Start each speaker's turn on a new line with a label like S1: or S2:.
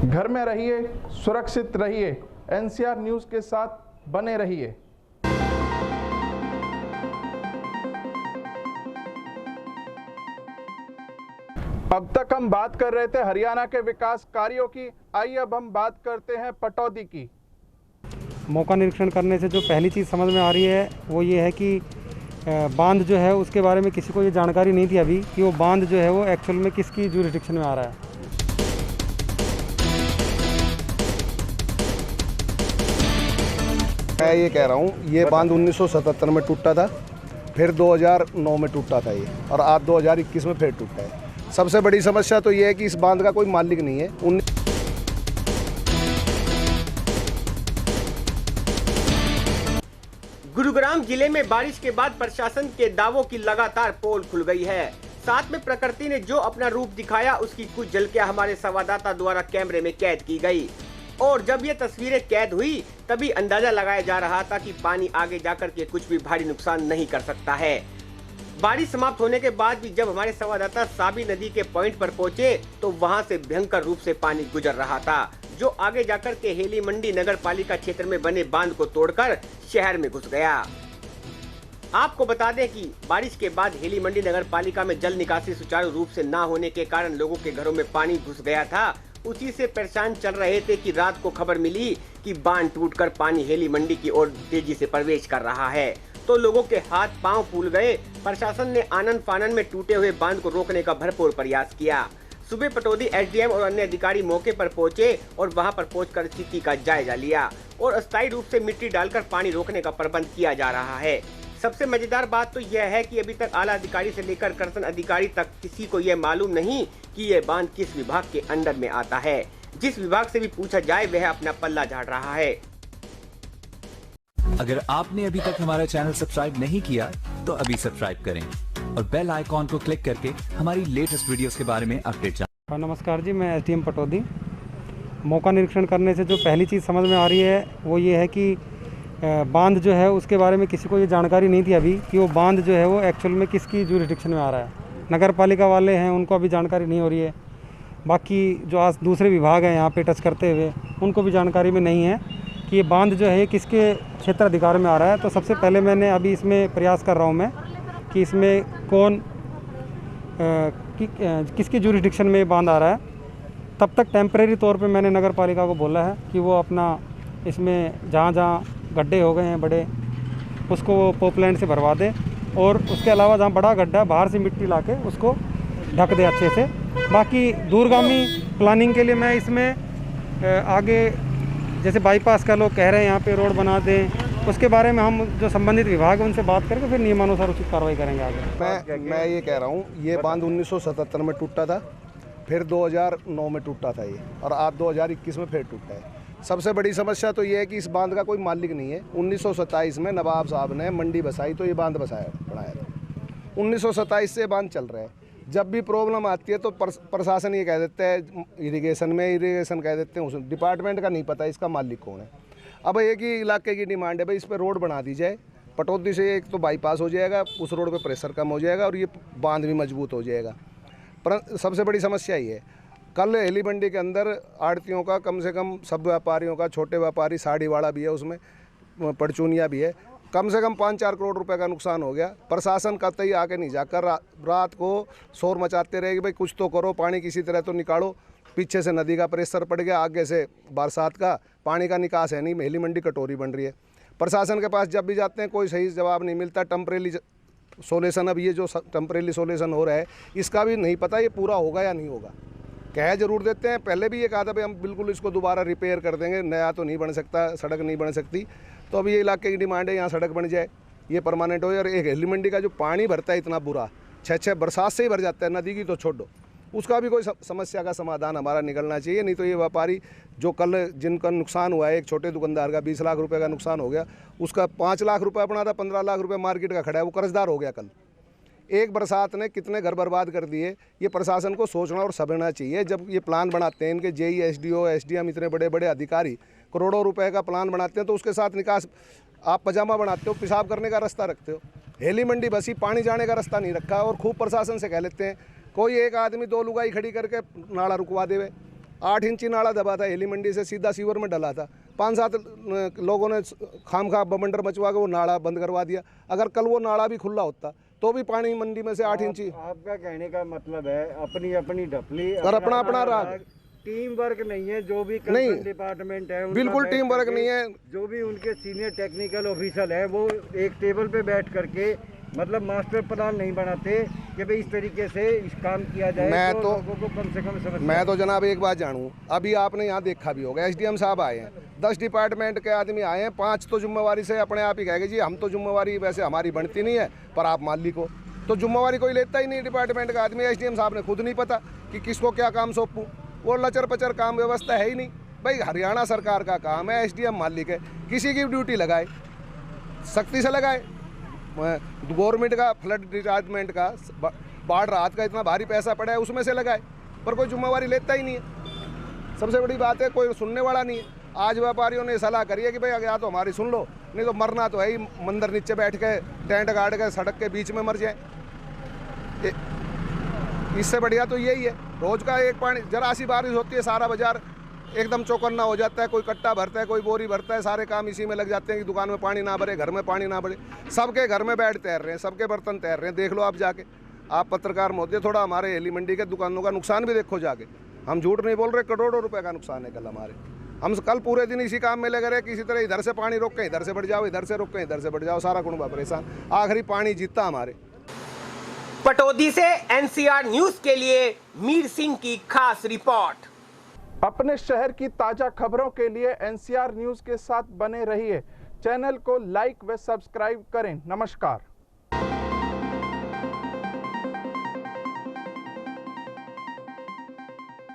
S1: घर में रहिए, सुरक्षित रहिए। एनसीआर न्यूज़ के साथ बने रहिए। अब तक हम बात कर रहे थे हरियाणा के विकास कार्यों की। आइए अब हम बात करते हैं पटौदी की।
S2: मौका निरीक्षण करने से जो पहली चीज़ समझ में आ रही है वो ये है कि बांध जो है उसके बारे में किसी को ये जानकारी नहीं थी अभी कि वो बांध जो है वो एक्चुअल में किसकी ज्यूरिसडिक्शन में आ रहा है।
S3: मैं ये कह रहा हूँ, ये बांध 1977 में टूटा था, फिर 2009 में टूटा था ये, और आज 2021 में फिर टूटा है। सबसे बड़ी समस्या तो ये है कि इस बांध का कोई मालिक नहीं है।
S4: गुरुग्राम जिले में बारिश के बाद प्रशासन के दावों की लगातार पोल खुल गई है। साथ में प्रकृति ने जो अपना रूप दिखाया उसकी कुछ झलकियां हमारे संवाददाता द्वारा कैमरे में कैद की गई। और जब ये तस्वीरें कैद हुई तभी अंदाजा लगाया जा रहा था कि पानी आगे जाकर के कुछ भी भारी नुकसान नहीं कर सकता है। बारिश समाप्त होने के बाद भी जब हमारे संवाददाता साबी नदी के पॉइंट पर पहुंचे तो वहां से भयंकर रूप से पानी गुजर रहा था, जो आगे जाकर के हेली मंडी नगर पालिका क्षेत्र में बने बांध को तोड़कर शहर में घुस गया। आपको बता दें कि बारिश के बाद हेली मंडी नगर पालिका में जल निकासी सुचारू रूप से न होने के कारण लोगों के घरों में पानी घुस गया था। उसी से परेशान चल रहे थे कि रात को खबर मिली कि बांध टूटकर पानी हेली मंडी की ओर तेजी से प्रवेश कर रहा है, तो लोगों के हाथ पांव फूल गए। प्रशासन ने आनन फानन में टूटे हुए बांध को रोकने का भरपूर प्रयास किया। सुबह पटौदी एसडीएम और अन्य अधिकारी मौके पर पहुंचे और वहां पर पहुंचकर स्थिति का जायजा लिया और अस्थायी रूप से मिट्टी डालकर पानी रोकने का प्रबंध किया जा रहा है। सबसे मजेदार बात तो यह है कि अभी तक आला अधिकारी से लेकर कर्तन अधिकारी तक किसी को यह मालूम नहीं कि यह बांध किस विभाग के अंडर में आता है। जिस विभाग से भी पूछा जाए वह अपना पल्ला झाड़ रहा है।
S5: अगर आपने अभी तक हमारा चैनल सब्सक्राइब नहीं किया तो अभी सब्सक्राइब करें और बेल आइकॉन को क्लिक करके हमारी लेटेस्ट वीडियोस के बारे में अपडेट जानें।
S2: नमस्कार जी, मैं एसडीएम पटौदी। मौका निरीक्षण करने से जो पहली चीज़ समझ में आ रही है वो ये है कि बांध जो है उसके बारे में किसी को ये जानकारी नहीं थी अभी कि वो बांध जो है वो एक्चुअल में किसकी ज्यूरिसडिक्शन में आ रहा है। नगर पालिका वाले हैं उनको अभी जानकारी नहीं हो रही है, बाकी जो आज दूसरे विभाग हैं यहाँ पे टच करते हुए उनको भी जानकारी में नहीं है कि ये बांध जो है किसके क्षेत्र अधिकार में आ रहा है। तो सबसे पहले मैंने अभी इसमें प्रयास कर रहा हूँ मैं कि इसमें कौन किसकी ज्यूरिसडिक्शन में ये बांध आ रहा है। तब तक टेम्परेरी तौर पे मैंने नगर पालिका को बोला है कि वो अपना इसमें जहाँ जहाँ गड्ढे हो गए हैं बड़े उसको वो पोपलैंड से भरवा दे, और उसके अलावा जहाँ बड़ा गड्ढा बाहर से मिट्टी ला के उसको ढक दे अच्छे से। बाकी दूरगामी प्लानिंग के लिए मैं इसमें आगे जैसे बाईपास का लोग कह रहे हैं यहाँ पे रोड बना दें, उसके बारे में हम जो संबंधित विभाग है उनसे बात करके फिर नियमानुसार उचित कार्रवाई करेंगे आगे।
S3: मैं ये कह रहा हूँ, ये बांध 1977 में टूटा था, फिर 2009 में टूटा था ये, और आज 2021 में फिर टूटा है। सबसे बड़ी समस्या तो ये है कि इस बांध का कोई मालिक नहीं है। 1927 में नवाब साहब ने मंडी बसाई तो ये बांध बनाया था। 1927 से बांध चल रहा है। जब भी प्रॉब्लम आती है तो प्रशासन ये कह देते हैं इरिगेशन कह देते हैं, उस डिपार्टमेंट का नहीं पता इसका मालिक कौन है। अब एक ही इलाके की डिमांड है भाई इस पर रोड बना दी जाए। पटौदी से एक तो बाईपास हो जाएगा, उस रोड पे प्रेशर कम हो जाएगा और ये बांध भी मजबूत हो जाएगा। पर सबसे बड़ी समस्या ये है, कल हेली मंडी के अंदर आड़तियों का कम से कम, सब व्यापारियों का, छोटे व्यापारी साड़ी वाला भी है उसमें, परचूनिया भी है, कम से कम 5-4 करोड़ रुपए का नुकसान हो गया। प्रशासन कतई आके नहीं जाकर रात को शोर मचाते रहे कि भाई कुछ तो करो, पानी किसी तरह तो निकालो। पीछे से नदी का प्रेशर पड़ गया, आगे से बरसात का पानी का निकास है नहीं, हेली मंडी कटोरी बन रही है। प्रशासन के पास जब भी जाते हैं कोई सही जवाब नहीं मिलता। टेम्परेरी सोल्यूशन, अब ये जो टेम्परेरी सोल्यूशन हो रहा है इसका भी नहीं पता ये पूरा होगा या नहीं होगा। कह जरूर देते हैं, पहले भी ये कहा था भाई हम बिल्कुल इसको दोबारा रिपेयर कर देंगे, नया तो नहीं बन सकता, सड़क नहीं बन सकती। तो अभी ये इलाके की डिमांड है यहाँ सड़क बन जाए, ये परमानेंट हो। और एक हेली मंडी का जो पानी भरता है इतना बुरा, 6 बरसात से ही भर जाता है, नदी की तो छोड़ दो, उसका भी कोई समस्या का समाधान हमारा निकलना चाहिए। नहीं तो ये व्यापारी जो कल जिनका नुकसान हुआ है, एक छोटे दुकानदार का 20 लाख रुपये का नुकसान हो गया, उसका 5 लाख रुपये अपना था, 15 लाख रुपये मार्केट का खड़ा है, वो कर्जदार हो गया। कल एक बरसात ने कितने घर बर्बाद कर दिए। ये प्रशासन को सोचना और समझना चाहिए। जब ये प्लान बनाते हैं इनके जेई, एसडीओ, एसडीएम, इतने बड़े बड़े अधिकारी करोड़ों रुपए का प्लान बनाते हैं तो उसके साथ निकास, आप पजामा बनाते हो, पेशाब करने का रास्ता रखते हो। हेली मंडी बसी, पानी जाने का रास्ता नहीं रखा और खूब प्रशासन से कह लेते हैं। कोई एक आदमी 2 लुगाई खड़ी करके नाला रुकवा देवे, 8 इंची नाला दबा था, हेली मंडी से सीधा सीवर में डला था। 5-7 लोगों ने खाम खा बमंडर मचवा के वो नाला बंद करवा दिया। अगर कल वो नाला भी खुला होता तो भी पानी मंडी में से 8 इंची।
S6: आपका कहने का मतलब है अपनी अपनी ढपली
S3: और अपना अपना राग,
S6: टीम वर्क नहीं है। जो भी
S3: नहीं,
S6: डिपार्टमेंट है
S3: बिल्कुल टीम वर्क नहीं है।
S6: जो भी उनके सीनियर टेक्निकल ऑफिसर है वो एक टेबल पे बैठ करके मतलब मास्टर प्लान नहीं बनाते कि भाई इस तरीके से इस काम किया जाए।
S3: मैं तो
S6: लोगों को कम से कम समझ।
S3: मैं तो जनाब एक बात जानूँ, अभी आपने यहाँ देखा भी होगा, एसडीएम साहब आए हैं, 10 डिपार्टमेंट के आदमी आए हैं, 5 तो जिम्मेवारी से अपने आप ही कहेंगे जी हम तो जिम्मेवारी वैसे हमारी बनती नहीं है, पर आप मालिक हो तो जिम्मेवारी कोई लेता ही नहीं डिपार्टमेंट का आदमी। एसडीएम साहब ने खुद नहीं पता कि किसको क्या काम सौंपूँ, वो लचर पचर काम व्यवस्था है ही नहीं। भाई हरियाणा सरकार का काम है, एसडीएम मालिक है, किसी की ड्यूटी लगाए, सख्ती से लगाए। गवर्नमेंट का फ्लड डिपार्टमेंट का बाढ़ राहत का इतना भारी पैसा पड़ा है उसमें से लगाए, पर कोई जिम्मेवारी लेता ही नहीं है। सबसे बड़ी बात है कोई सुनने वाला नहीं है। आज व्यापारियों ने सलाह करी है कि भाई या तो हमारी सुन लो, नहीं तो मरना तो है ही, मंदिर नीचे बैठ के टेंट गाड़ के सड़क के बीच में मर जाए। इससे बढ़िया तो यही है, रोज का एक पानी, जरा सी बारिश होती है सारा बाजार एकदम चौकन्ना हो जाता है। कोई कट्टा भरता है, कोई बोरी भरता है, सारे काम इसी में लग जाते हैं कि दुकान में पानी ना भरे, घर में पानी ना भरे। सबके घर में बैठ तैर रहे हैं, सबके बर्तन तैर रहे हैं। देख लो आप जाके, आप पत्रकार महोदय थोड़ा हमारे हेली मंडी के दुकानों का नुकसान भी देखो जाके। हम झूठ नहीं बोल रहे, करोड़ों रुपए का नुकसान है कल हमारे। हम कल पूरे दिन इसी काम में लगे रहे, किसी तरह इधर से पानी रोक के इधर से बढ़ जाओ, इधर से रोक के इधर से बढ़ जाओ, सारा कुनबा परेशान। आखिरी पानी जीतता हमारे।
S4: पटौदी से एनसीआर न्यूज के लिए मीर सिंह की खास रिपोर्ट।
S1: अपने शहर की ताजा खबरों के लिए एनसीआर न्यूज के साथ बने रहिए। चैनल को लाइक व सब्सक्राइब करें। नमस्कार।